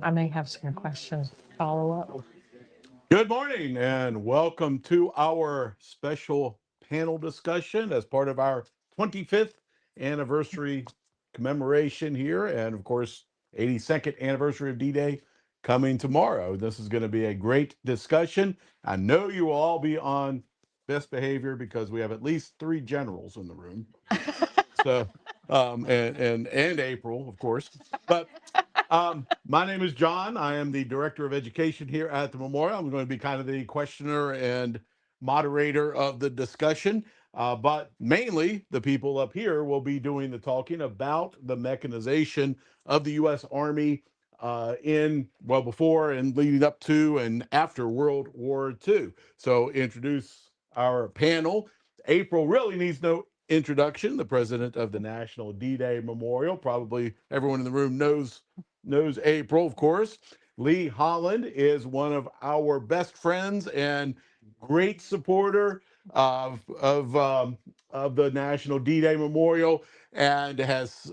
I may have some questions to follow up. Good morning and welcome to our special panel discussion as part of our 25th anniversary commemoration here. And of course, 82nd anniversary of D-Day coming tomorrow. This is going to be a great discussion. I know you will all be on best behavior because we have at least three generals in the room. So, and April, of course. But my name is John. I am the director of education here at the memorial. I'm going to be kind of the questioner and moderator of the discussion. But mainly, the people up here will be doing the talking about the mechanization of the U.S. Army before and leading up to and after World War II. So, introduce our panel. April really needs no introduction, the president of the National D-Day Memorial. Probably everyone in the room knows April, of course. Lee Holland is one of our best friends and great supporter of the National D-Day Memorial, and has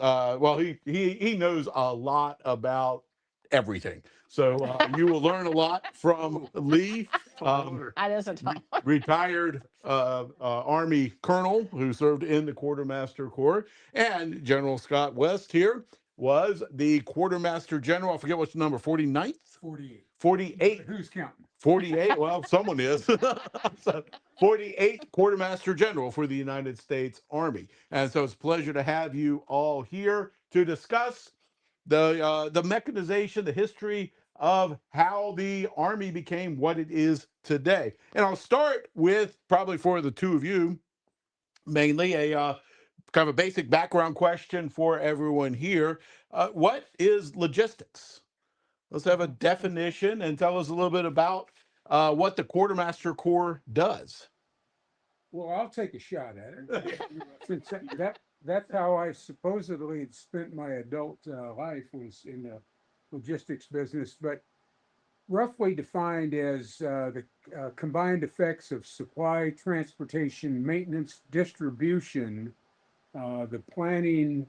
he knows a lot about everything. So you will learn a lot from Lee. That is a tough one. Retired Army colonel who served in the Quartermaster Corps, and General Scott West here was the Quartermaster General. I forget what's the number, 49th? 48. 48. Who's counting? 48. Well, someone is. So, 48th Quartermaster General for the United States Army. And so it's a pleasure to have you all here to discuss the mechanization, the history of how the Army became what it is today. And I'll start with, probably for the two of you, mainly a kind of a basic background question for everyone here. What is logistics? Let's have a definition and tell us a little bit about what the Quartermaster Corps does. Well, I'll take a shot at it. Since that's how I supposedly had spent my adult life, was in the logistics business, but roughly defined as the combined effects of supply, transportation, maintenance, distribution, the planning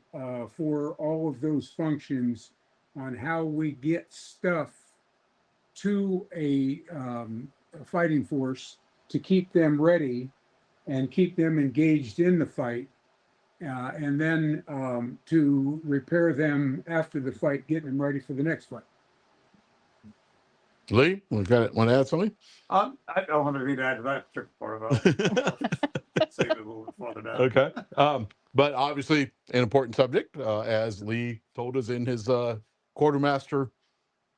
for all of those functions on how we get stuff to a fighting force to keep them ready and keep them engaged in the fight, and then to repair them after the fight, getting them ready for the next fight. Lee, want to add something? I don't have anything to add to that particular part of it. Save it a little bit further down. Okay. But obviously, an important subject, as Lee told us in his quartermaster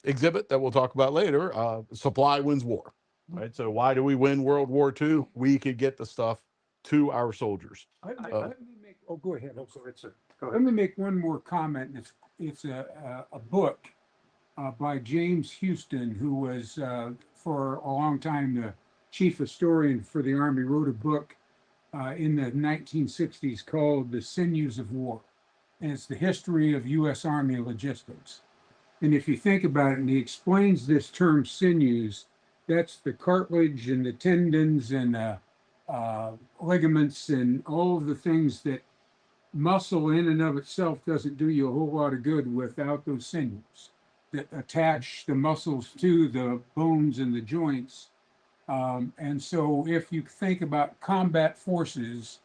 exhibit that we'll talk about later. Supply wins war, right? So why do we win World War II? We could get the stuff to our soldiers. Let me make. Oh, go ahead. No, sorry, sir. Go Let ahead. me make one more comment. It's a book by James Houston, who was for a long time the chief historian for the Army. Wrote a book in the 1960s called "The Sinews of War," and it's the history of U.S. Army logistics. And if you think about it, and he explains this term sinews, that's the cartilage and the tendons and ligaments and all of the things that muscle in and of itself doesn't do you a whole lot of good without those sinews that attach the muscles to the bones and the joints. And so if you think about combat forces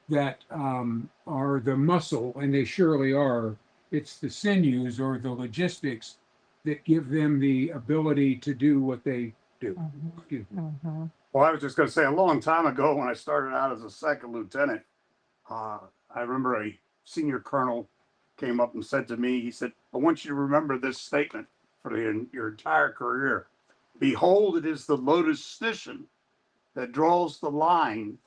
that are the muscle, and they surely are, it's the sinews or the logistics that give them the ability to do what they do. Well, I was just going to say, a long time ago when I started out as a second lieutenant, I remember a senior colonel came up and said to me, he said, I want you to remember this statement for your entire career. Behold, it is the logistician that draws the line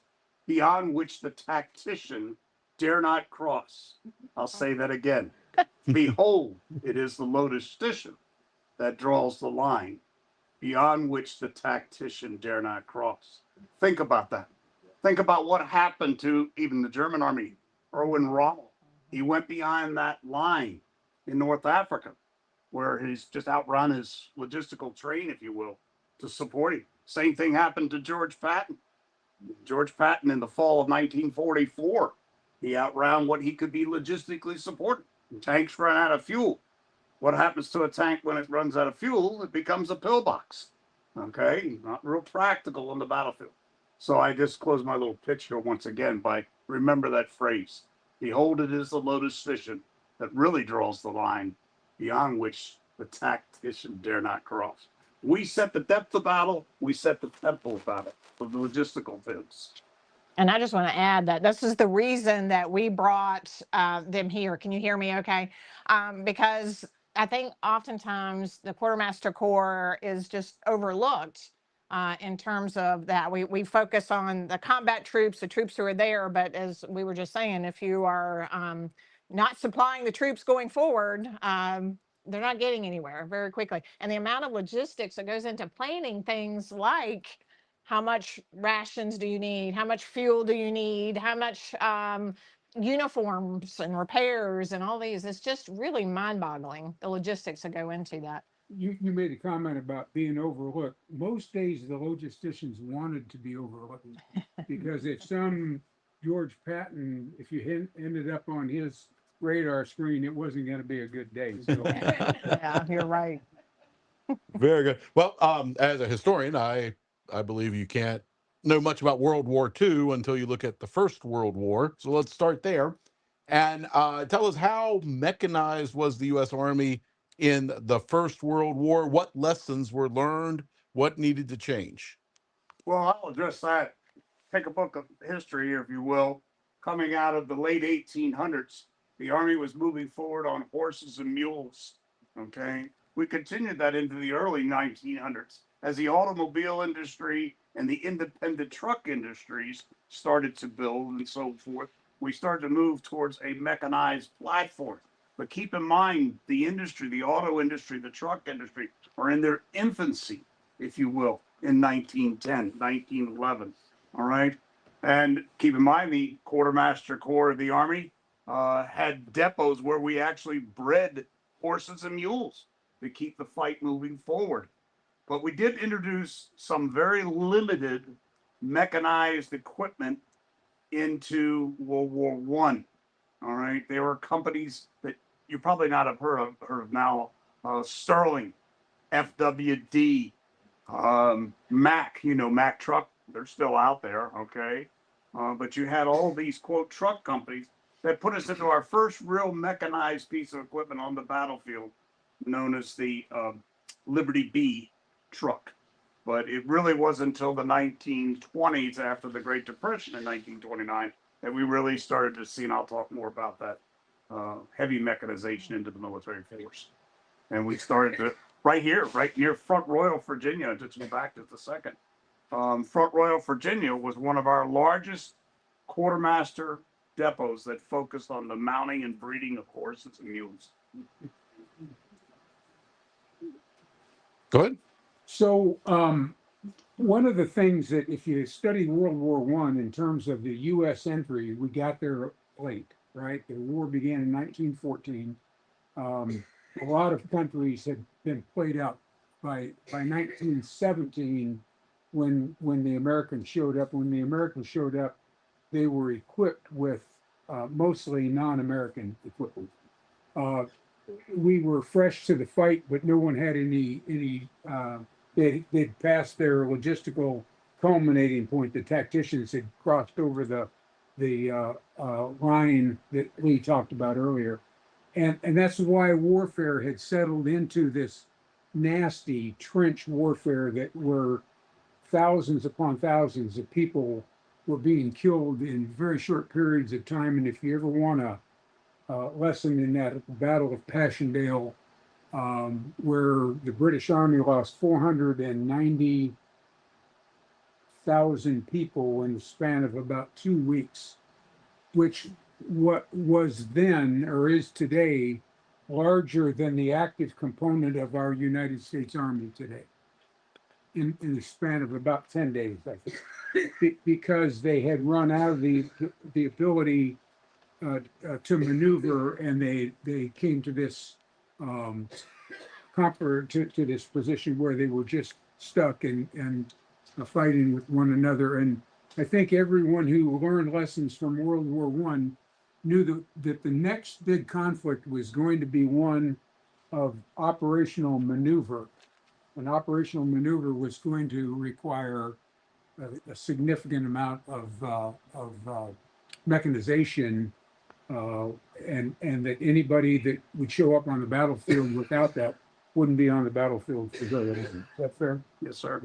beyond which the tactician dare not cross. I'll say that again. Behold, it is the logistician that draws the line beyond which the tactician dare not cross. Think about that. Think about what happened to even the German army. Erwin Rommel, he went behind that line in North Africa, where he's just outrun his logistical train, if you will, to support him. Same thing happened to George Patton. George Patton in the fall of 1944, he outran what he could be logistically supported. Tanks ran out of fuel. What happens to a tank when it runs out of fuel? It becomes a pillbox. Okay, not real practical on the battlefield. So I just close my little pitch here once again by remember that phrase. Behold, it is the lotus vision that really draws the line beyond which the tactician dare not cross. We set the depth of battle, we set the tempo of battle, the logistical things. And I just want to add that this is the reason that we brought them here. Can you hear me okay? Because I think oftentimes the Quartermaster Corps is just overlooked in terms of that. We focus on the combat troops, the troops who are there, but as we were just saying, if you are not supplying the troops going forward, they're not getting anywhere very quickly. And the amount of logistics that goes into planning things like how much rations do you need? How much fuel do you need? How much uniforms and repairs and all these? It's just really mind-boggling, the logistics that go into that. You made a comment about being overlooked. Most days the logisticians wanted to be overlooked because if some George Patton, if you ended up on his radar screen, it wasn't going to be a good day. So Yeah, you're right. Very good. Well, as a historian, I believe you can't know much about World War II until you look at the First World War. So let's start there, and tell us how mechanized was the U.S. Army in the First World War? What lessons were learned? What needed to change? Well, I'll address that. Take a book of history, if you will. Coming out of the late 1800s, the Army was moving forward on horses and mules. Okay. We continued that into the early 1900s as the automobile industry and the independent truck industries started to build and so forth. We started to move towards a mechanized platform. But keep in mind, the industry, the auto industry, the truck industry are in their infancy, if you will, in 1910, 1911. All right. And keep in mind, the Quartermaster Corps of the Army had depots where we actually bred horses and mules to keep the fight moving forward. But we did introduce some very limited mechanized equipment into World War One. All right. There were companies that you probably not have heard of now. Sterling, FWD, Mack, Mack truck, they're still out there. Okay. But you had all these quote truck companies that put us into our first real mechanized piece of equipment on the battlefield, known as the Liberty B truck. But it really wasn't until the 1920s, after the Great Depression in 1929, that we really started to see, and I'll talk more about that, heavy mechanization into the military force. And we started to, right here, right near Front Royal, Virginia, just go back to the second. Front Royal, Virginia was one of our largest quartermaster depots that focused on the mounting and breeding of horses and mules. Good. So one of the things that if you study World War I in terms of the U.S. entry, we got there late, right? The war began in 1914. A lot of countries had been played out by 1917 when the Americans showed up. When the Americans showed up, they were equipped with mostly non-American equipment. We were fresh to the fight, but no one had any they'd passed their logistical culminating point. The tacticians had crossed over the line that Lee talked about earlier. And that's why warfare had settled into this nasty trench warfare that were thousands upon thousands of people were being killed in very short periods of time. And if you ever want a lesson in that, Battle of Passchendaele, where the British Army lost 490,000 people in the span of about 2 weeks, which what was then or is today larger than the active component of our United States Army today in the span of about 10 days, I think, because they had run out of the ability to maneuver, and they came to this to this position where they were just stuck and fighting with one another. And I think everyone who learned lessons from World War I knew that the next big conflict was going to be one of operational maneuver. An operational maneuver was going to require a significant amount of mechanization, uh, and that anybody that would show up on the battlefield without that wouldn't be on the battlefield for very long. Is that fair? Yes, sir.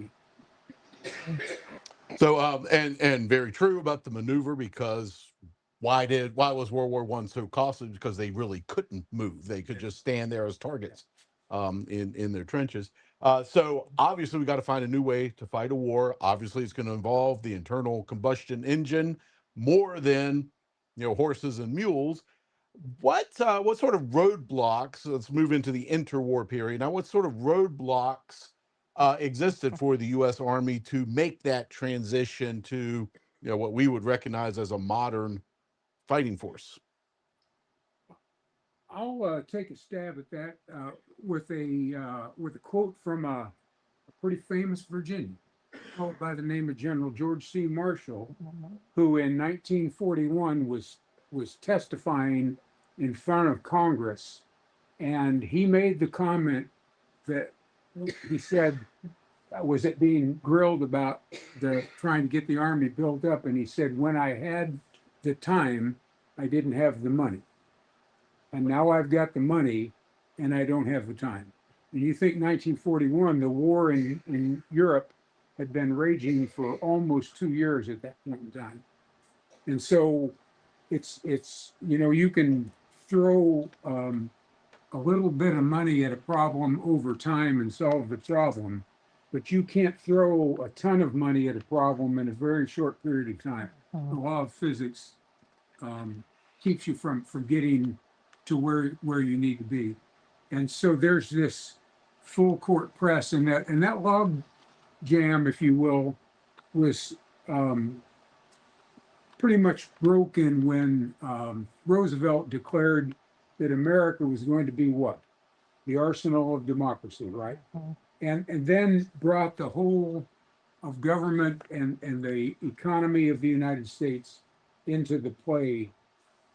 So, and very true about the maneuver, because why was World War I so costly? Because they really couldn't move; they could just stand there as targets, in their trenches. So obviously, we got to find a new way to fight a war. Obviously, it's going to involve the internal combustion engine more than, horses and mules. What sort of roadblocks? Let's move into the interwar period now. What sort of roadblocks existed for the U.S. Army to make that transition to, what we would recognize as a modern fighting force? I'll take a stab at that with a quote from a pretty famous Virginian, called by the name of General George C. Marshall, who in 1941 was testifying in front of Congress, and he made the comment that he said, was it being grilled about the trying to get the Army built up, and he said, when I had the time, I didn't have the money. And now I've got the money and I don't have the time. And you think 1941, the war in Europe had been raging for almost 2 years at that point in time. And so it's you can throw a little bit of money at a problem over time and solve the problem, but you can't throw a ton of money at a problem in a very short period of time. The law of physics keeps you from getting to where you need to be. And so there's this full court press, and that log jam, if you will, was pretty much broken when Roosevelt declared that America was going to be what? The arsenal of democracy, right? And then brought the whole of government and the economy of the United States into the play,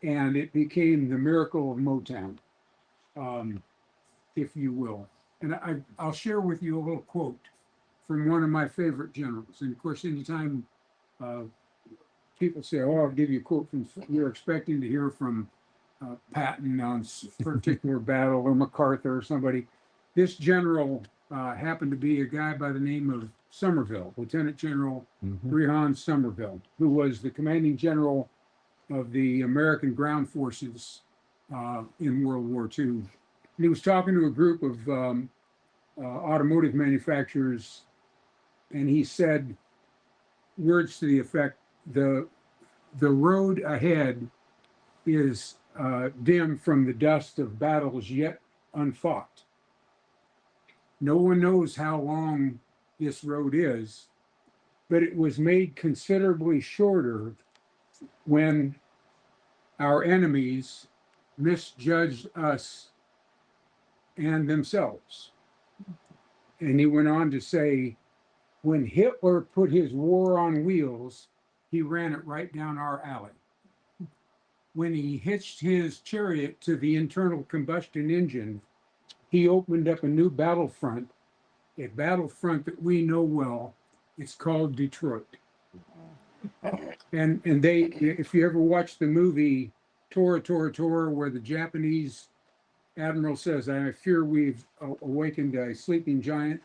and it became the miracle of Motown, if you will. And I'll share with you a little quote from one of my favorite generals. And of course, anytime people say, "Oh, I'll give you a quote from," you're expecting to hear from Patton on a particular battle, or MacArthur or somebody. This general happened to be a guy by the name of Somerville, Lieutenant General Rehan Somerville, who was the commanding general of the American ground forces in World War II. And he was talking to a group of automotive manufacturers, and he said words to the effect, the road ahead is dim from the dust of battles yet unfought. No one knows how long this road is, but it was made considerably shorter when our enemies misjudged us and themselves. And he went on to say, when Hitler put his war on wheels, he ran it right down our alley. When he hitched his chariot to the internal combustion engine, he opened up a new battlefront, a battlefront that we know well. It's called Detroit. And they, if you ever watch the movie Tora, Tora, Tora, where the Japanese admiral says, I fear we've awakened a sleeping giant.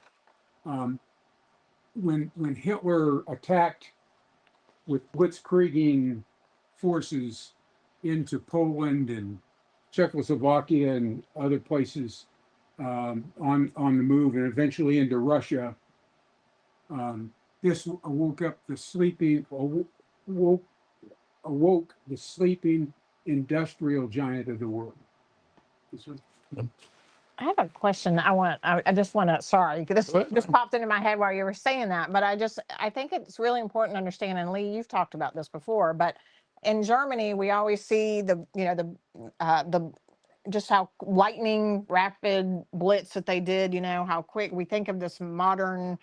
When Hitler attacked with blitzkrieging forces into Poland and Czechoslovakia and other places on the move, and eventually into Russia, this awoke the sleeping industrial giant of the world. I have a question. I just want to, sorry, this just popped into my head while you were saying that, but I think it's really important to understand, and Lee, you've talked about this before, but in Germany, we always see the just how lightning rapid blitz that they did, how quick we think of this modern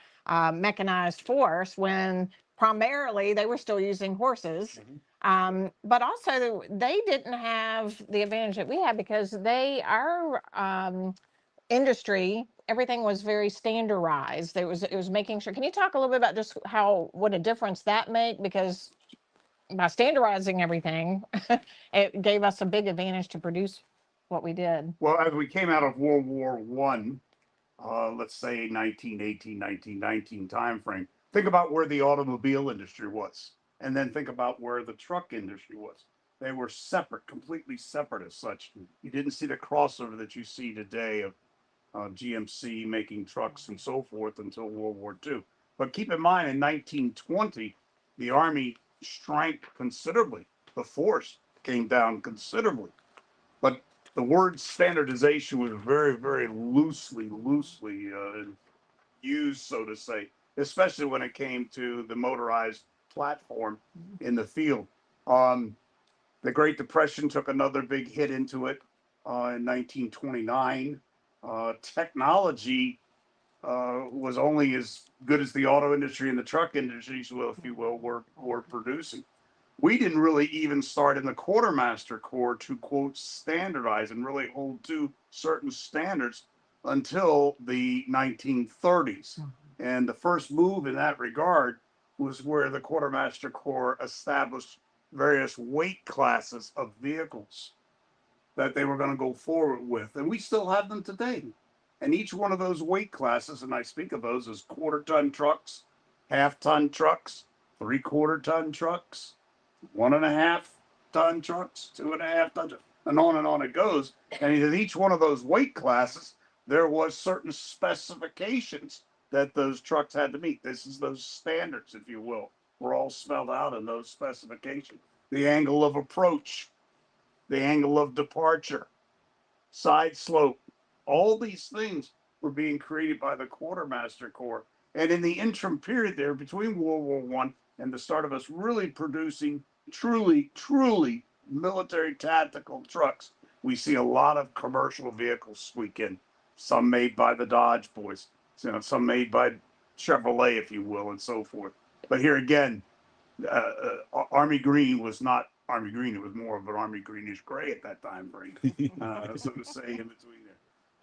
mechanized force when primarily they were still using horses. But also they didn't have the advantage that we have because industry, everything was very standardized. It was making sure. Can you talk a little bit about just what a difference that make? Because by standardizing everything, it gave us a big advantage to produce what we did. Well, as we came out of World War One, let's say 1918, 1919 timeframe, think about where the automobile industry was, and then think about where the truck industry was. They were separate, completely separate as such. You didn't see the crossover that you see today of GMC making trucks and so forth until World War II. But keep in mind, in 1920, the Army shrank considerably. The force came down considerably. But the word standardization was very, very loosely used, so to say, especially when it came to the motorized platform in the field. The Great Depression took another big hit into it in 1929. Technology was only as good as the auto industry and the truck industry, if you will, were producing. We didn't really even start in the quartermaster corps to quote standardize and really hold to certain standards until the 1930s. And the first move in that regard was where the quartermaster corps established various weight classes of vehicles that they were going to go forward with. And we still have them today. And each one of those weight classes, and I speak of those as quarter-ton trucks, half-ton trucks, three-quarter-ton trucks, 1.5-ton trucks, 2.5-ton trucks, and on it goes. And in each one of those weight classes, there was certain specifications that those trucks had to meet. This is those standards, if you will, were all spelled out in those specifications. The angle of approach, the angle of departure, side slope, all these things were being created by the quartermaster corps. And in the interim period there between World War One and the start of us really producing truly military tactical trucks, we see a lot of commercial vehicles squeak in. Some made by the Dodge boys, some made by Chevrolet, if you will, and so forth. But here again, Army Green was not Army Green. It was more of an Army Greenish gray at that time frame, so to say, in between there.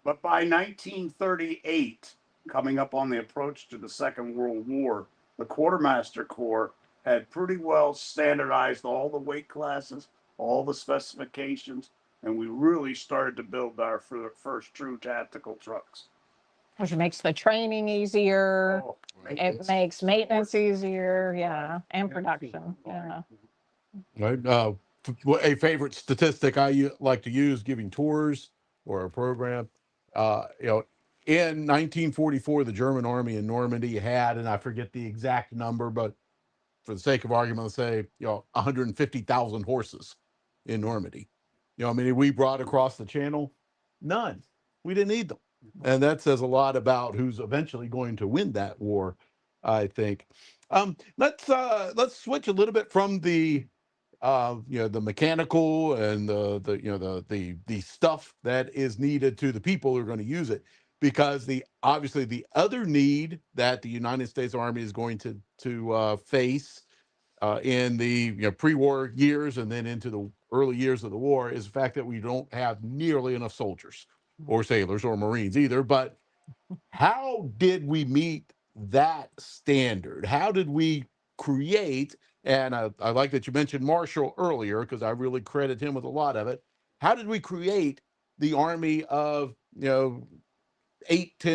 But by 1938, coming up on the approach to the Second World War, the Quartermaster Corps had pretty well standardized all the weight classes, all the specifications, and we really started to build our first true tactical trucks. Which makes the training easier. Oh, It makes maintenance easier, yeah, and production, yeah. Right. A favorite statistic like to use giving tours or a program, in 1944, the German army in Normandy had, and I forget the exact number, but for the sake of argument, let's say, 150,000 horses in Normandy. I mean, we brought across the channel, none. We didn't need them. And that says a lot about who's eventually going to win that war, I think. Let's switch a little bit from the the mechanical and the stuff that is needed to the people who are going to use it, because obviously the other need that the United States Army is going to face in the pre-war years and then into the early years of the war is the fact that we don't have nearly enough soldiers or sailors or Marines either. But how did we meet that standard? How did we create, and I like that you mentioned Marshall earlier, because I really credit him with a lot of it. How did we create the army of 8-10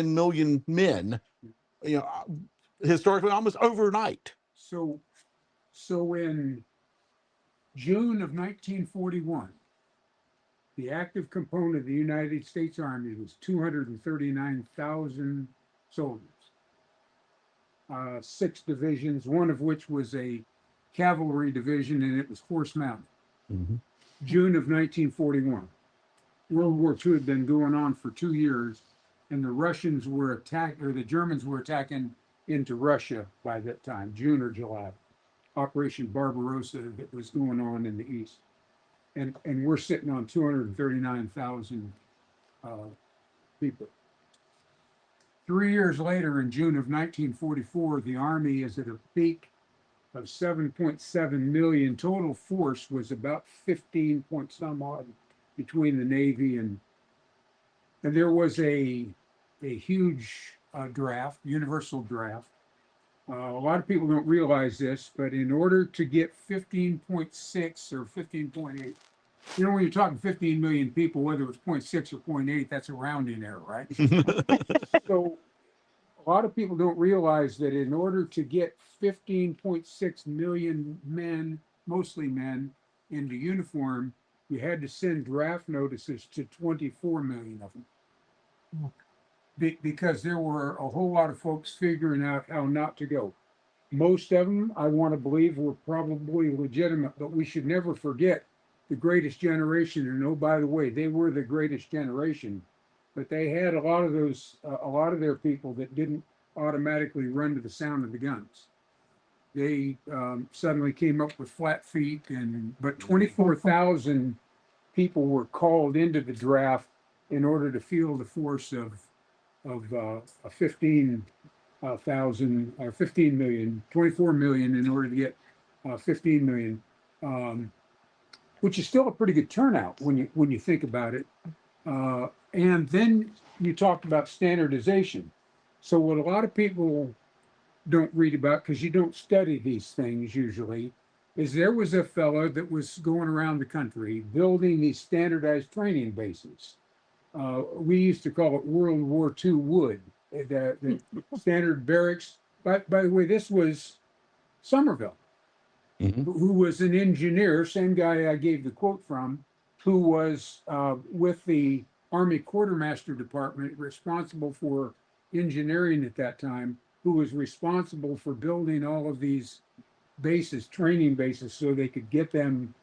million men, historically almost overnight? So in June of 1941, the active component of the United States Army was 239,000 soldiers. 6 divisions, one of which was a cavalry division, and it was horse mounted. Mm-hmm. June of 1941. World War II had been going on for 2 years, and the Germans were attacking into Russia by that time, June or July. Operation Barbarossa that was going on in the east. And we're sitting on 239,000 people. 3 years later, in June of 1944, the Army is at a peak of 7.7 million. Total force was about 15 point some odd between the Navy and And there was a huge draft, universal draft. A lot of people don't realize this, but in order to get 15.6 or 15.8, you know, when you're talking 15 million people, whether it's 0.6 or 0.8, that's a rounding error, right? So a lot of people don't realize that in order to get 15.6 million men, mostly men, into uniform, you had to send draft notices to 24 million of them. Because there were a whole lot of folks figuring out how not to go. Most of them, I want to believe, were probably legitimate, but we should never forget the greatest generation. And oh, by the way, they were the greatest generation, but they had a lot of those, a lot of their people that didn't automatically run to the sound of the guns. They suddenly came up with flat feet, but 24,000 people were called into the draft in order to feel the force of a 15,000 or 15 million, 24 million in order to get 15 million, which is still a pretty good turnout when you think about it. And then you talked about standardization. So what a lot of people don't read about, because you don't study these things usually, is there was a fellow that was going around the country building these standardized training bases. We used to call it World War II wood, the standard barracks. By the way, this was Somerville, who was an engineer, same guy I gave the quote from, who was with the Army Quartermaster Department, responsible for engineering at that time, who was responsible for building all of these bases, training bases, so they could get them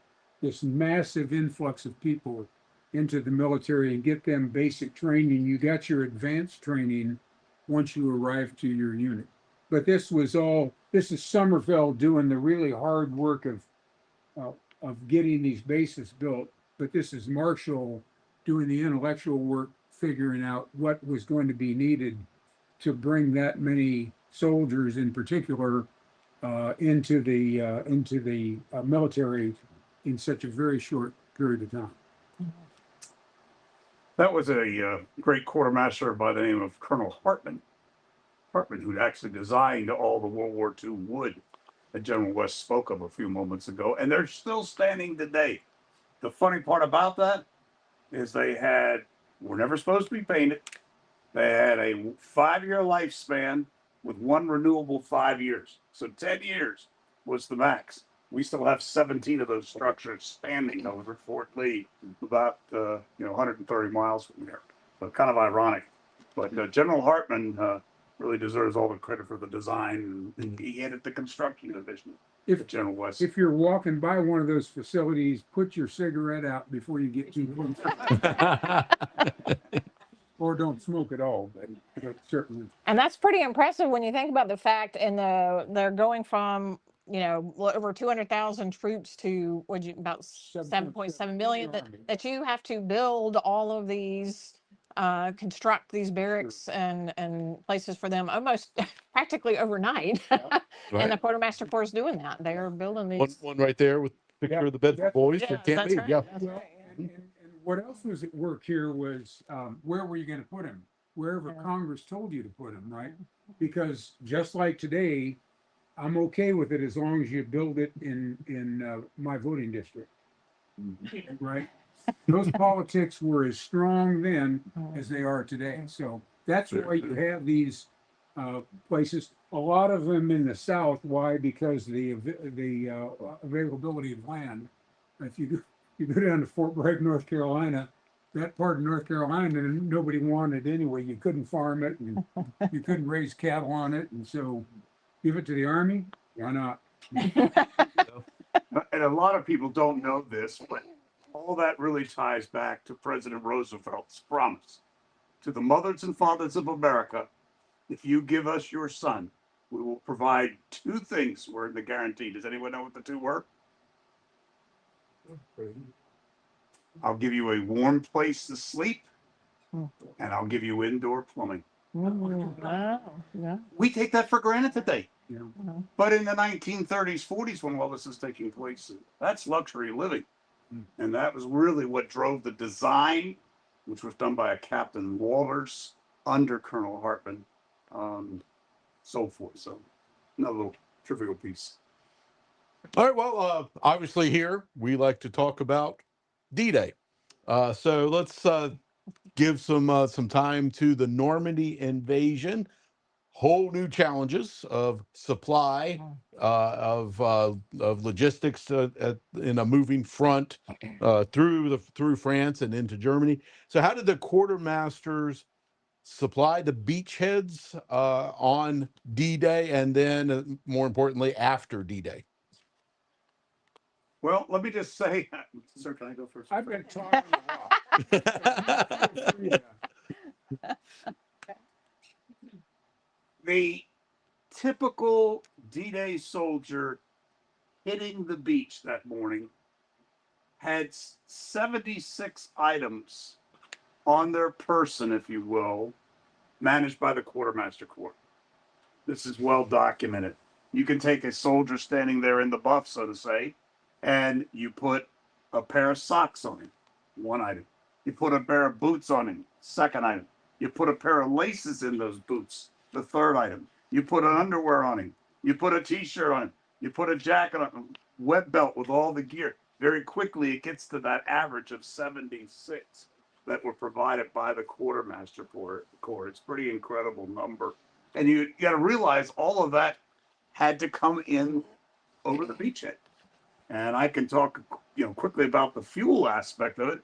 this massive influx of people into the military and get them basic training. You got your advanced training once you arrived to your unit. But this is Somerville doing the really hard work of getting these bases built. But this is Marshall doing the intellectual work, figuring out what was going to be needed to bring that many soldiers in particular into the military in such a very short period of time. That was a great quartermaster by the name of Colonel Hartman, who'd actually designed all the World War II wood that General West spoke of a few moments ago, and they're still standing today. The funny part about that is were never supposed to be painted. They had a 5-year lifespan with one renewable 5 years. So 10 years was the max. We still have 17 of those structures standing over Fort Lee, about 130 miles from here. So kind of ironic. But General Hartman really deserves all the credit for the design, and he headed the construction division. If General West, if you're walking by one of those facilities, put your cigarette out before you get too close. Or don't smoke at all, but certainly. And that's pretty impressive when you think about the fact they're going from, over 200,000 troops to about 7.7 million, that you have to build all of these, construct these barracks and places for them almost practically overnight. And the quartermaster corps is doing that. They're building these. One right there with the picture of the Bedford boys for Camp that's Meade. right, Yeah. that's right. And what else was at work here was where were you going to put them? Wherever Congress told you to put them, right? Because just like today, I'm okay with it as long as you build it in my voting district, right? Those politics were as strong then as they are today. So that's why you have these places. A lot of them in the South. Why? Because the availability of land. If you go down to Fort Bragg, North Carolina, that part of North Carolina, nobody wanted it anyway. You couldn't farm it, and you couldn't raise cattle on it, and so give it to the Army. Why not? and a lot of people don't know this, but all that really ties back to President Roosevelt's promise to the mothers and fathers of America: if you give us your son, we will provide 2 things were in the guarantee. Does anyone know what the 2 were? I'll give you a warm place to sleep, and I'll give you indoor plumbing. Yeah. We take that for granted today. Yeah. But in the 1930s, 40s, when all this is taking place, that's luxury living. And that was really what drove the design which was done by a Captain Walters under Colonel Hartman, so forth. So another little trivial piece. All right. Well, obviously here we like to talk about D-Day. So let's give some time to the Normandy invasion. Whole new challenges of supply, of logistics in a moving front through France and into Germany. So, how did the quartermasters supply the beachheads on D-Day, and then more importantly after D-Day? Well, let me just say, sir, can I go first? I've been talking a lot. The typical D-Day soldier hitting the beach that morning had 76 items on their person, if you will, managed by the Quartermaster Corps. This is well documented. You can take a soldier standing there in the buff, so to say, and you put a pair of socks on him, one item. You put a pair of boots on him, second item. You put a pair of laces in those boots, the third item. You put an underwear on him. You put a t-shirt on him. You put a jacket on him, wet belt with all the gear. Very quickly, it gets to that average of 76 that were provided by the Quartermaster Corps. It's a pretty incredible number. And you got to realize all of that had to come in over the beachhead. And I can talk, quickly about the fuel aspect of it.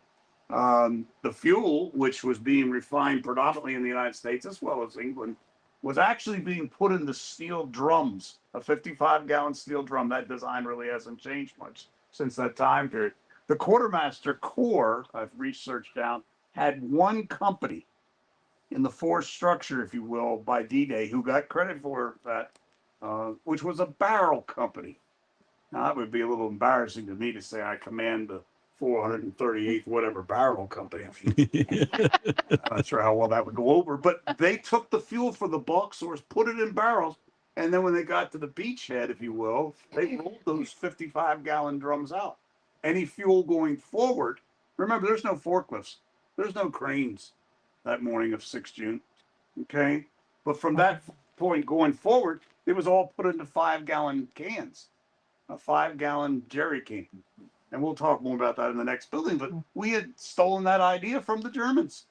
The fuel, which was being refined predominantly in the United States as well as England, was actually being put into steel drums, a 55-gallon steel drum. That design really hasn't changed much since that time period. The Quartermaster Corps, I've researched down, had one company in the force structure, if you will, by D-Day, who got credit for that, which was a barrel company. Now, that would be a little embarrassing to me to say I command the 438th whatever barrel company. I'm not sure how well that would go over, but they took the fuel for the bulk source, put it in barrels, and then when they got to the beachhead, if you will, they rolled those 55-gallon drums out. Any fuel going forward, remember, there's no forklifts, there's no cranes that morning of 6 June, okay? But from that point going forward, it was all put into 5-gallon cans, a 5-gallon jerry can. And we'll talk more about that in the next building, but we had stolen that idea from the Germans.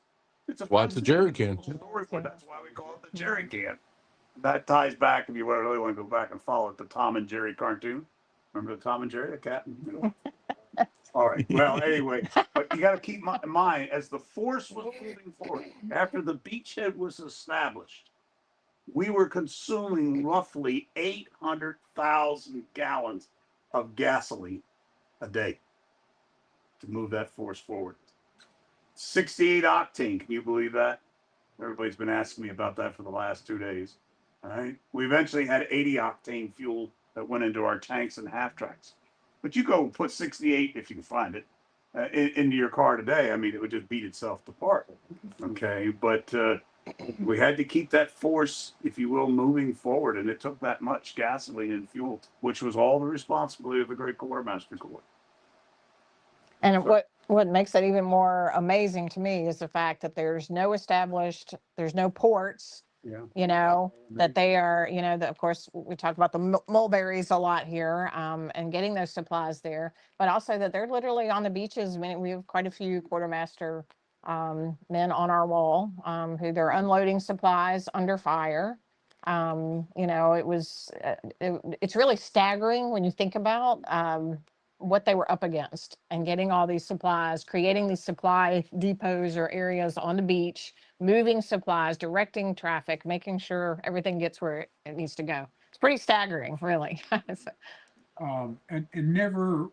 It's Why it's a jerry can. Story, but that's why we call it the jerry can. That ties back, if you really want to go back and follow it, the Tom and Jerry cartoon. Remember the Tom and Jerry, the cat? All right. Well, anyway, but you got to keep in mind, as the force was moving forward, after the beachhead was established, we were consuming roughly 800,000 gallons of gasoline a day to move that force forward. 68 octane. Can you believe that? Everybody's been asking me about that for the last 2 days. All right. We eventually had 80 octane fuel that went into our tanks and half tracks. But you go put 68, if you can find it, into your car today. I mean, it would just beat itself apart. Okay. But we had to keep that force, if you will, moving forward. And it took that much gasoline and fuel, which was all the responsibility of the great Quartermaster Corps. And what makes it even more amazing to me is the fact that there's no ports, that they are, that of course we talk about the mulberries a lot here, and getting those supplies there, but also that they're literally on the beaches. I mean, we have quite a few quartermaster men on our wall, who they're unloading supplies under fire. It's really staggering when you think about what they were up against and getting all these supplies, creating these supply depots or areas on the beach, moving supplies, directing traffic, making sure everything gets where it needs to go. It's pretty staggering, really. And never,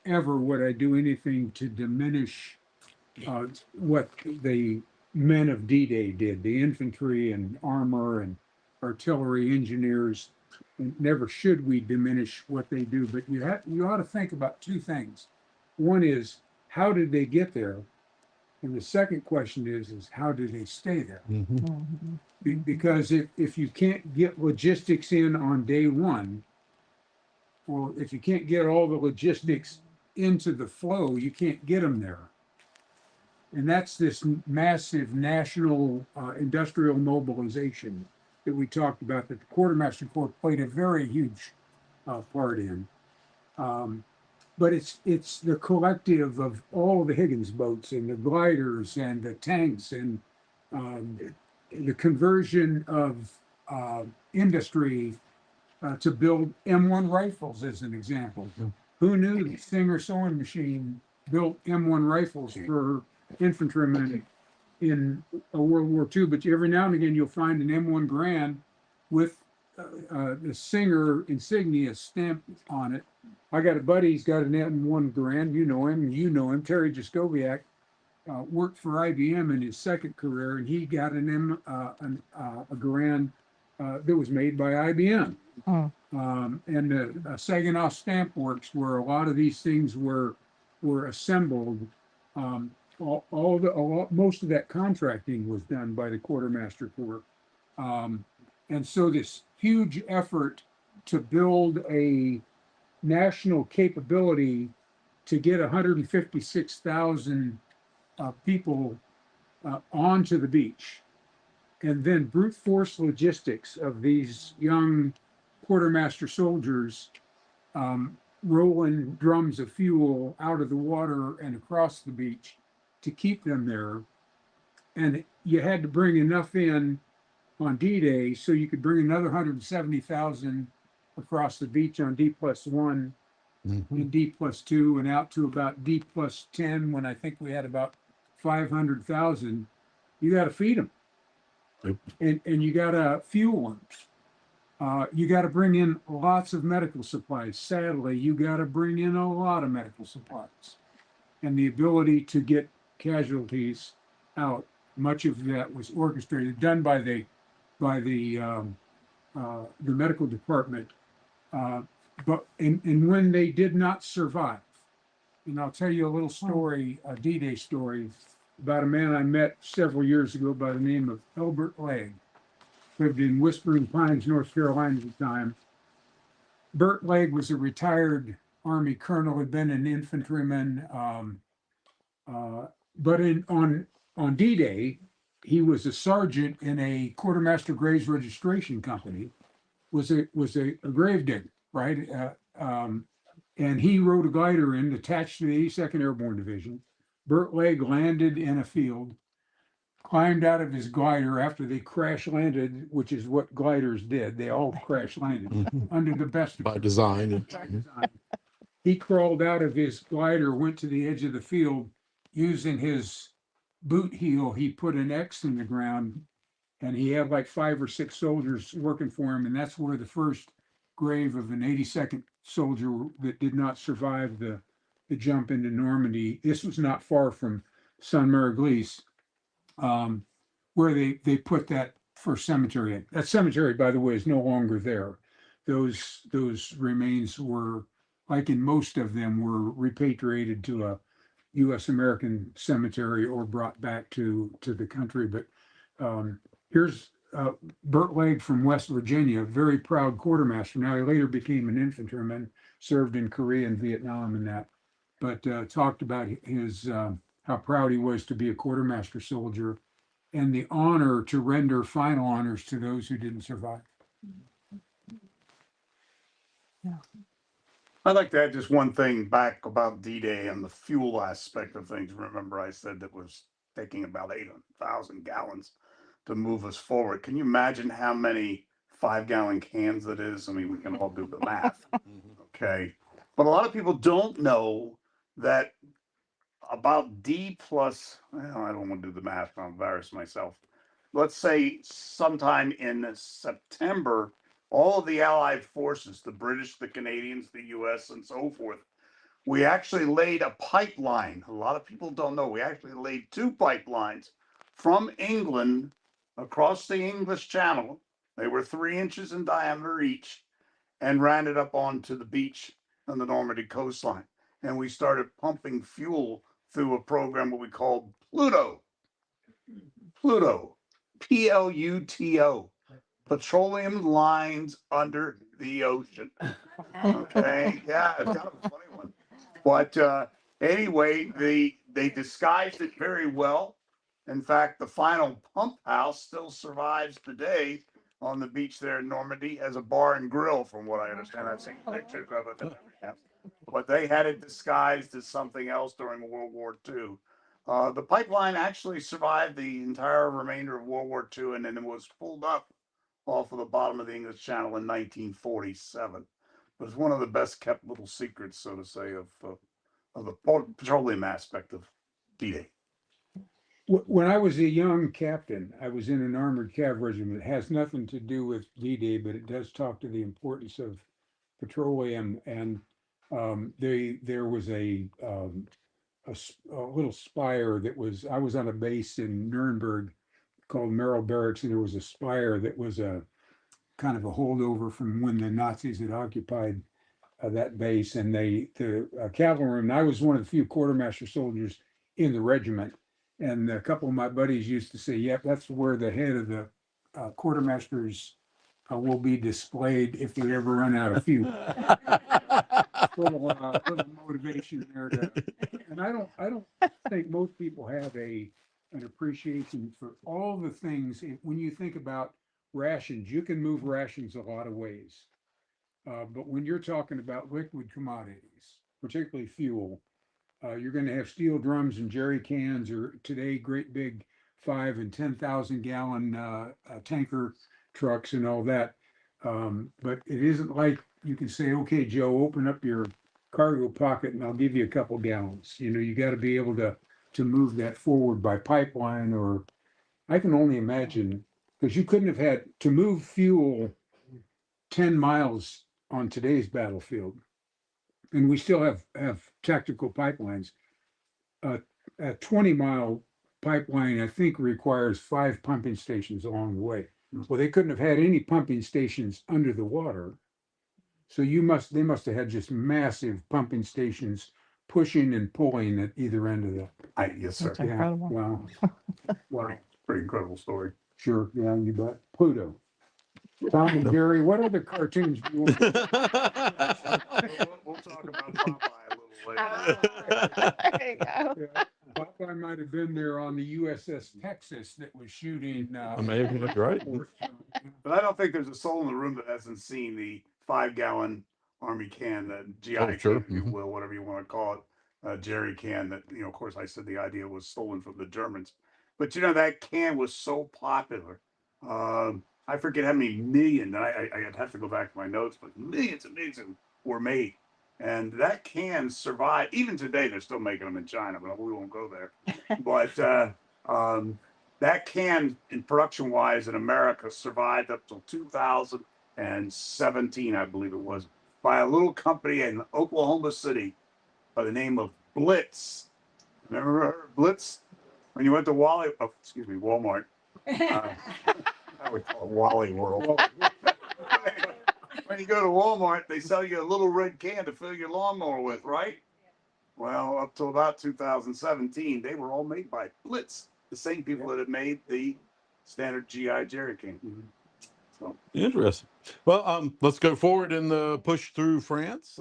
ever would I do anything to diminish what the men of D-Day did, the infantry and armor and artillery engineers. Never should we diminish what they do, but you ought to think about two things. One is, how did they get there? And the second question is how did they stay there? Mm-hmm. Because if you can't get logistics in on day one, or if you can't get all the logistics into the flow, you can't get them there. And that's this massive national industrial mobilization that we talked about that the Quartermaster Corps played a very huge part in. But it's the collective of all the Higgins boats and the gliders and the tanks and um, the conversion of industry to build M1 rifles, as an example. Who knew the Singer sewing machine built M1 rifles for infantrymen in World War II? But every now and again, you'll find an M1 Grand with the Singer insignia stamped on it. I got a buddy, he's got an M1 Grand, you know him, Terry Jaskowiak, worked for IBM in his second career, and he got a Grand that was made by IBM. And the Saginaw Stamp Works, where a lot of these things were assembled, most of that contracting was done by the Quartermaster Corps. And so this huge effort to build a national capability to get 156,000 people onto the beach, and then brute force logistics of these young quartermaster soldiers rolling drums of fuel out of the water and across the beach to keep them there. And you had to bring enough in on D-Day so you could bring another 170,000 across the beach on D+1 and D+2 and out to about D+10 when I think we had about 500,000. You got to feed them. Yep. And you got to fuel them. You got to bring in lots of medical supplies. Sadly, you got to bring in a lot of medical supplies. And the ability to get casualties out, much of that was orchestrated, done by the medical department. But when they did not survive, and I'll tell you a little story, a D-Day story, about a man I met several years ago by the name of Elbert Legg. Lived in Whispering Pines, North Carolina at the time. Bert Legg was a retired Army colonel, had been an infantryman, but on D-Day, he was a sergeant in a Quartermaster Graves registration company, was a grave digger, right? And he rode a glider in attached to the 82nd Airborne Division. Bert Legg landed in a field, climbed out of his glider after they crash landed, which is what gliders did. They all crash landed under the best By design. He crawled out of his glider, went to the edge of the field, using his boot heel. He put an X in the ground, and he had like 5 or 6 soldiers working for him. And that's where the first grave of an 82nd soldier that did not survive the jump into Normandy. This was not far from Saint-Mary-Glisse, where they put that first cemetery in. That cemetery, by the way, is no longer there. Those remains were, like in most of them, were repatriated to a U.S. American cemetery or brought back to the country. But here's Bert Legg from West Virginia, very proud quartermaster. Now he later became an infantryman, served in Korea and Vietnam and that, but talked about his how proud he was to be a quartermaster soldier and the honor to render final honors to those who didn't survive. I'd like to add just one thing back about D-Day and the fuel aspect of things. Remember, I said that was taking about 800,000 gallons to move us forward. Can you imagine how many 5-gallon cans that is? I mean, we can all do the math. Okay. But a lot of people don't know that about D plus, well, I don't want to do the math, I'll embarrass myself. Let's say sometime in September, all of the Allied forces, the British, the Canadians, the US, and so forth, we actually laid a pipeline. A lot of people don't know. We actually laid 2 pipelines from England across the English Channel. They were 3 inches in diameter each and ran it up onto the beach on the Normandy coastline. And we started pumping fuel through a program what we called Pluto, Pluto, petroleum lines under the ocean. Okay, yeah, it's kind of a funny one. But anyway, they disguised it very well. In fact, the final pump house still survives today on the beach there in Normandy as a bar and grill, from what I understand. I've seen pictures of it. Yeah. But they had it disguised as something else during World War II. The pipeline actually survived the entire remainder of World War II, and then it was pulled up off of the bottom of the English Channel in 1947. It was one of the best kept little secrets, so to say, of the petroleum aspect of D-Day. When I was a young captain, I was in an armored cav regiment. It has nothing to do with D-Day, but it does talk to the importance of petroleum. And there was a little spire that was, I was on a base in Nuremberg called Merrill Barracks, and there was a spire that was a kind of a holdover from when the Nazis had occupied that base. And the cavalryman, I was one of the few quartermaster soldiers in the regiment. And a couple of my buddies used to say, yep, that's where the head of the quartermasters will be displayed if we ever run out of fuel. Little motivation there and I don't think most people have an appreciation for all the things. When you think about rations, you can move rations a lot of ways. But when you're talking about liquid commodities, particularly fuel, you're going to have steel drums and jerry cans, or today great big 5 and 10,000 gallon tanker trucks and all that. But it isn't like you can say, okay, Joe, open up your cargo pocket and I'll give you a couple gallons. You know, you got to be able to move that forward by pipeline, or I can only imagine, because you couldn't have had to move fuel 10 miles on today's battlefield. And we still have tactical pipelines. A 20-mile pipeline, I think, requires 5 pumping stations along the way. Well, they couldn't have had any pumping stations under the water. So they must have had just massive pumping stations pushing and pulling at either end of the. Yes, sir. That's incredible. Wow. Wow. Pretty incredible story. Sure. Yeah, you bet. Pluto. Tom and Jerry, what other cartoons do you want? We'll talk about Popeye a little later. There you go. Yeah, Popeye might have been there on the USS Texas that was shooting. Maybe that's right. But I don't think there's a soul in the room that hasn't seen the 5-gallon Army can, the GI sure. can, if you will, whatever you want to call it, jerry can. That, you know, of course, I said the idea was stolen from the Germans, but you know that can was so popular. I forget how many million. I'd have to go back to my notes, but millions and millions were made, and that can survive. Even today, they're still making them in China, but we won't go there. But that can, in production-wise, in America, survived up till 2017, I believe it was, by a little company in Oklahoma City by the name of Blitz. Remember Blitz? When you went to Walmart. I would call it Wally World. When you go to Walmart, they sell you a little red can to fill your lawnmower with, right? Well, up till about 2017, they were all made by Blitz, the same people that had made the standard GI jerry can. So. Interesting. Well, let's go forward in the push through France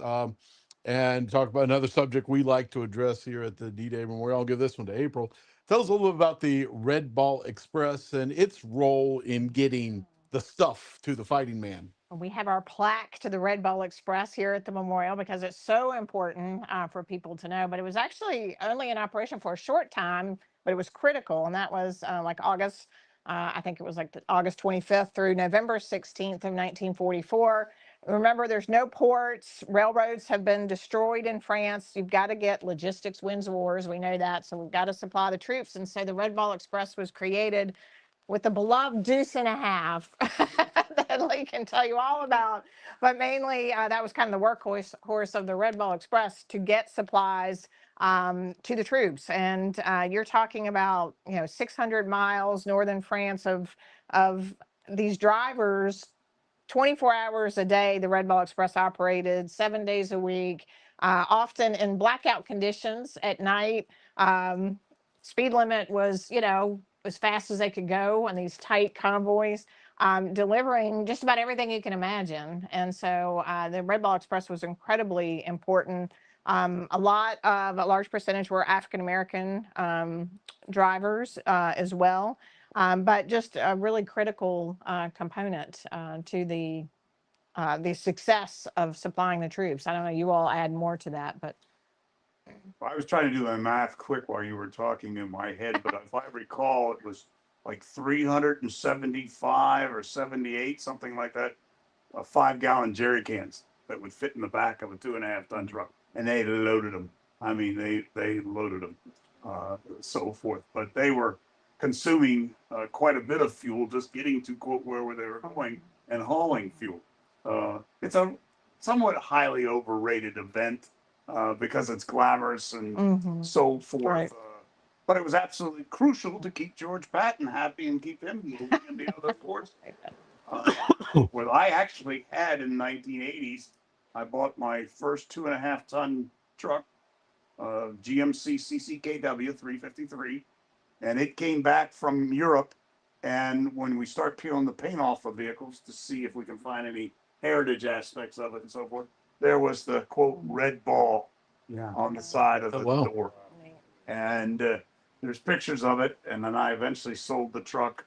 and talk about another subject we like to address here at the D-Day Memorial. I'll give this one to April. Tell us a little bit about the Red Ball Express and its role in getting the stuff to the fighting man. We have our plaque to the Red Ball Express here at the memorial because it's so important for people to know. But it was actually only in operation for a short time, but it was critical. And that was like August, I think it was like August 25th through November 16th of 1944. Remember, there's no ports. Railroads have been destroyed in France. You've got to get logistics wins wars. We know that. So we've got to supply the troops. And so the Red Ball Express was created with the beloved deuce and a half that Lee can tell you all about. But mainly that was kind of the workhorse of the Red Ball Express to get supplies to the troops. And you're talking about, 600 miles northern France of these drivers. 24 hours a day, the Red Ball Express operated 7 days a week, often in blackout conditions at night. Speed limit was, as fast as they could go on these tight convoys, delivering just about everything you can imagine. And so the Red Ball Express was incredibly important A large percentage were African American drivers as well, but just a really critical component to the success of supplying the troops. I don't know, you all add more to that, but I was trying to do the math quick while you were talking in my head, but if I recall, it was like 375 or 78, something like that, 5-gallon jerry cans that would fit in the back of a 2.5-ton truck, and they loaded them. I mean, they loaded them, so forth. But they were consuming quite a bit of fuel just getting to quote where they were going and hauling fuel. It's a somewhat highly overrated event because it's glamorous and so forth. Right. But it was absolutely crucial to keep George Patton happy and keep him moving in the other forces. Well, I actually had in 1980s, I bought my first 2.5-ton truck, GMC CCKW 353, and it came back from Europe. And when we start peeling the paint off of vehicles to see if we can find any heritage aspects of it and so forth, there was the quote red ball on the side of the door. And there's pictures of it. And then I eventually sold the truck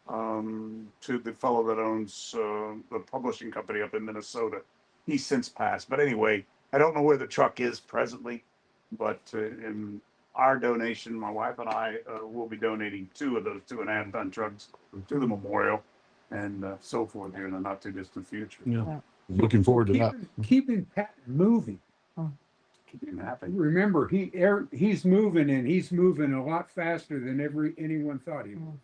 to the fellow that owns the publishing company up in Minnesota. He's since passed. But anyway, I don't know where the truck is presently, but in our donation, my wife and I will be donating 2 of those 2.5-ton trucks to the memorial and so forth here in the not too distant future. Yeah. Looking forward to that. Keeping Patton moving. Keeping him happy. Remember, he's moving, and he's moving a lot faster than anyone thought he would.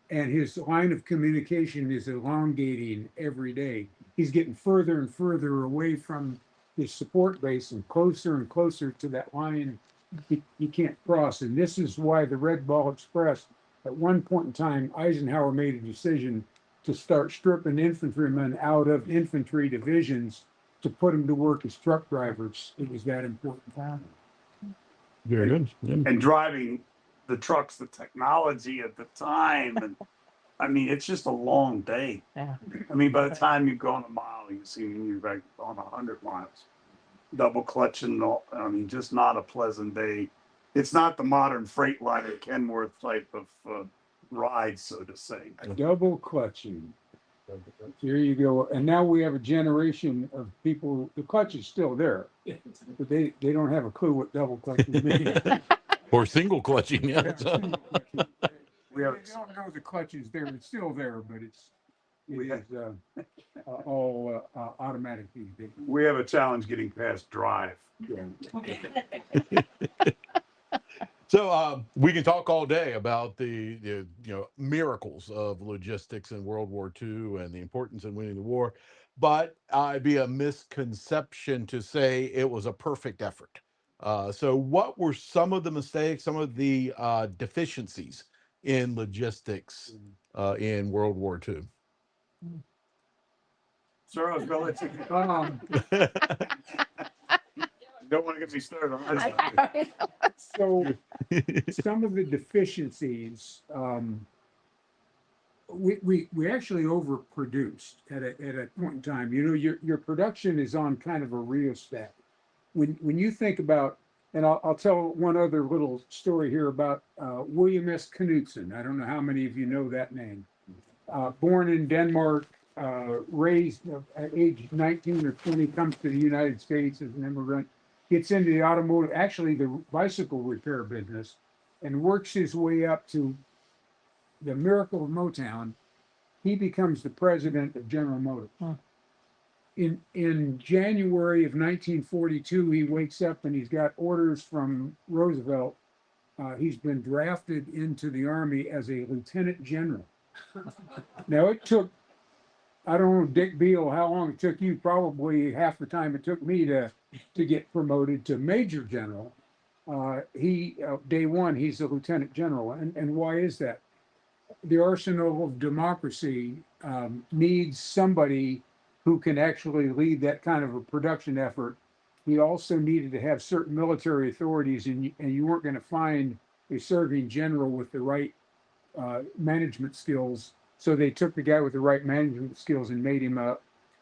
And his line of communication is elongating every day. He's getting further and further away from his support base and closer to that line he can't cross. And this is why the Red Ball Express, at one point in time, Eisenhower made a decision to start stripping infantrymen out of infantry divisions to put them to work as truck drivers. It was that important. Very good. Yeah. And driving the trucks, the technology at the time, and I mean, it's just a long day. Yeah. I mean, by the time you've gone a mile, you see you're like on 100 miles, double clutching. I mean, just not a pleasant day. It's not the modern Freightliner Kenworth type of ride, so to say. Double clutching. Here you go. And now we have a generation of people, the clutch is still there, but they don't have a clue what double clutching means. Or single clutching, yeah. They don't know the clutch is there. It's still there, but it is all automatic these days. We have a challenge getting past drive. So we can talk all day about the miracles of logistics in World War II and the importance in winning the war, but it'd be a misconception to say it was a perfect effort. So what were some of the mistakes, some of the deficiencies in logistics in World War II? Sir, I was going don't want to get me started on that. So some of the deficiencies, we actually overproduced at a point in time. You know, your production is on kind of a rheostat. When you think about, and I'll tell one other little story here about William S. Knudsen. I don't know how many of you know that name. Born in Denmark, raised at age 19 or 20, comes to the United States as an immigrant, gets into the automotive, actually the bicycle repair business, and works his way up to the miracle of Motown. He becomes the president of General Motors. In January of 1942, he wakes up and he's got orders from Roosevelt. He's been drafted into the Army as a lieutenant general. Now it took, I don't know, Dick Beale, how long it took you, probably half the time it took me to get promoted to major general. Day one, he's a lieutenant general. And why is that? The arsenal of democracy needs somebody who can actually lead that kind of a production effort. He also needed to have certain military authorities, and you weren't going to find a serving general with the right management skills. So they took the guy with the right management skills and made him a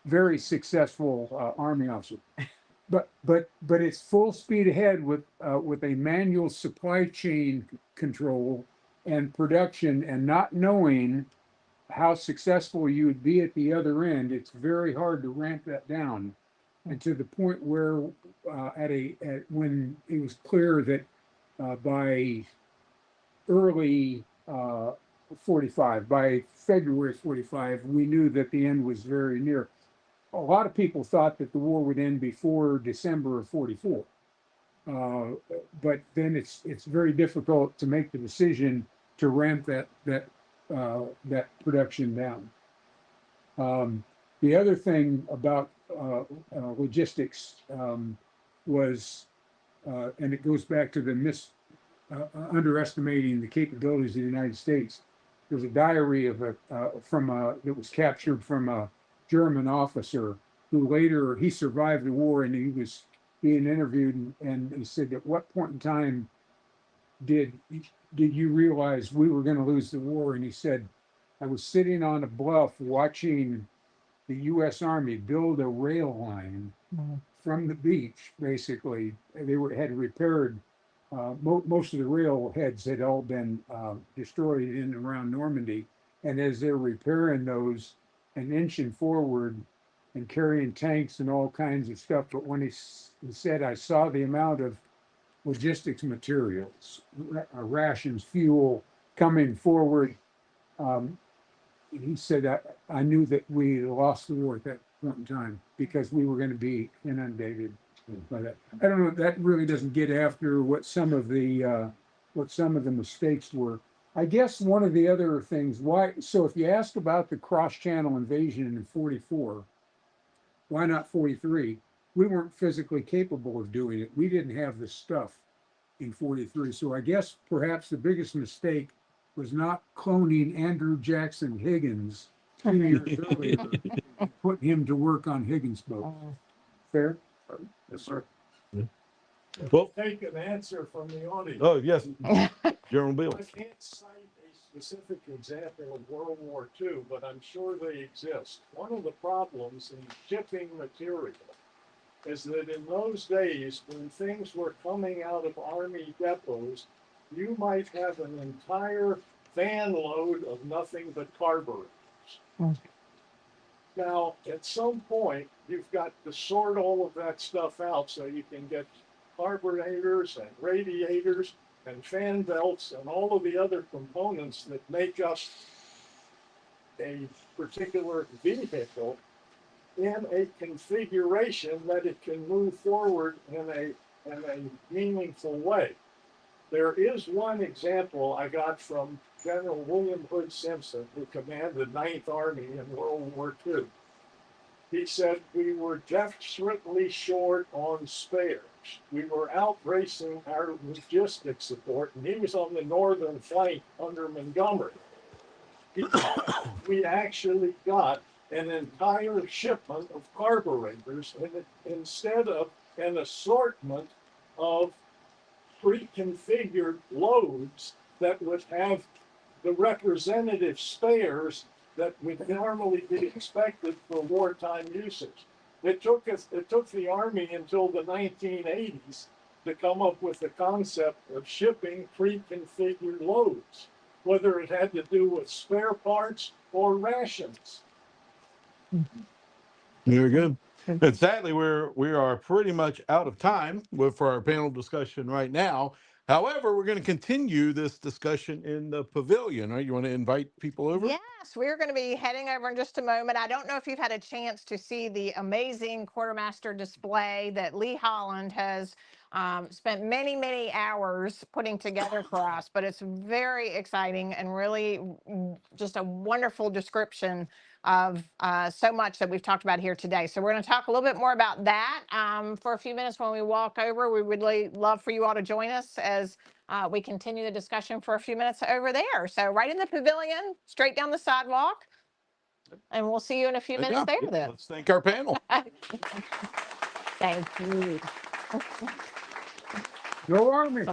very successful Army officer. but it's full speed ahead with a manual supply chain control and production, and not knowing how successful you would be at the other end. It's very hard to ramp that down, and to the point where when it was clear that by early 45, by February 45, we knew that the end was very near. A lot of people thought that the war would end before December of 44. But then it's very difficult to make the decision to ramp that production down. The other thing about logistics was, and it goes back to the underestimating the capabilities of the United States. There's a diary of that was captured from a German officer who later, he survived the war, and he was being interviewed, and he said, at what point in time did you realize we were going to lose the war? And he said, I was sitting on a bluff watching the U.S. Army build a rail line from the beach. Basically, they had repaired most of the rail heads had all been destroyed in and around Normandy, and as they're repairing those and inching forward and carrying tanks and all kinds of stuff, but when he said, I saw the amount of logistics materials, rations, fuel coming forward, he said, I knew that we lost the war at that point in time because we were going to be inundated by that. I don't know, that really doesn't get after what some of the mistakes were. I guess one of the other things, so if you ask about the cross-channel invasion in 44, why not 43? We weren't physically capable of doing it. We didn't have the stuff in 43. So I guess perhaps the biggest mistake was not cloning Andrew Jackson Higgins 2 years earlier, putting him to work on Higgins boat. Fair? Yes, sir. Well, Take an answer from the audience. oh, yes, General Bill. I can't cite a specific example of World War II, but I'm sure they exist. One of the problems in shipping material is that in those days, when things were coming out of Army depots, you might have an entire van load of nothing but carburetors. Now, at some point, you've got to sort all of that stuff out so you can get carburetors and radiators and fan belts and all of the other components that make up a particular vehicle in a configuration that it can move forward in a meaningful way. There is one example I got from General William Hood Simpson, who commanded 9th Army in World War II. He said, we were desperately short on spares. We were outbracing our logistics support, and he was on the northern flank under Montgomery. We actually got an entire shipment of carburetors instead of an assortment of pre-configured loads that would have the representative spares that would normally be expected for wartime usage. It took the Army until the 1980s to come up with the concept of shipping pre-configured loads, whether it had to do with spare parts or rations. Very good. And sadly, we are pretty much out of time for our panel discussion right now. However, we're going to continue this discussion in the pavilion. Right? You want to invite people over? Yes, we're going to be heading over in just a moment. I don't know if you've had a chance to see the amazing quartermaster display that Lee Holland has spent many, many hours putting together for us, but it's very exciting and really just a wonderful description of so much that we've talked about here today. So we're going to talk a little bit more about that for a few minutes when we walk over. We would really love for you all to join us as we continue the discussion for a few minutes over there. So right in the pavilion, straight down the sidewalk. And we'll see you in a few minutes there then. Let's thank our panel. Thank you. Go Army.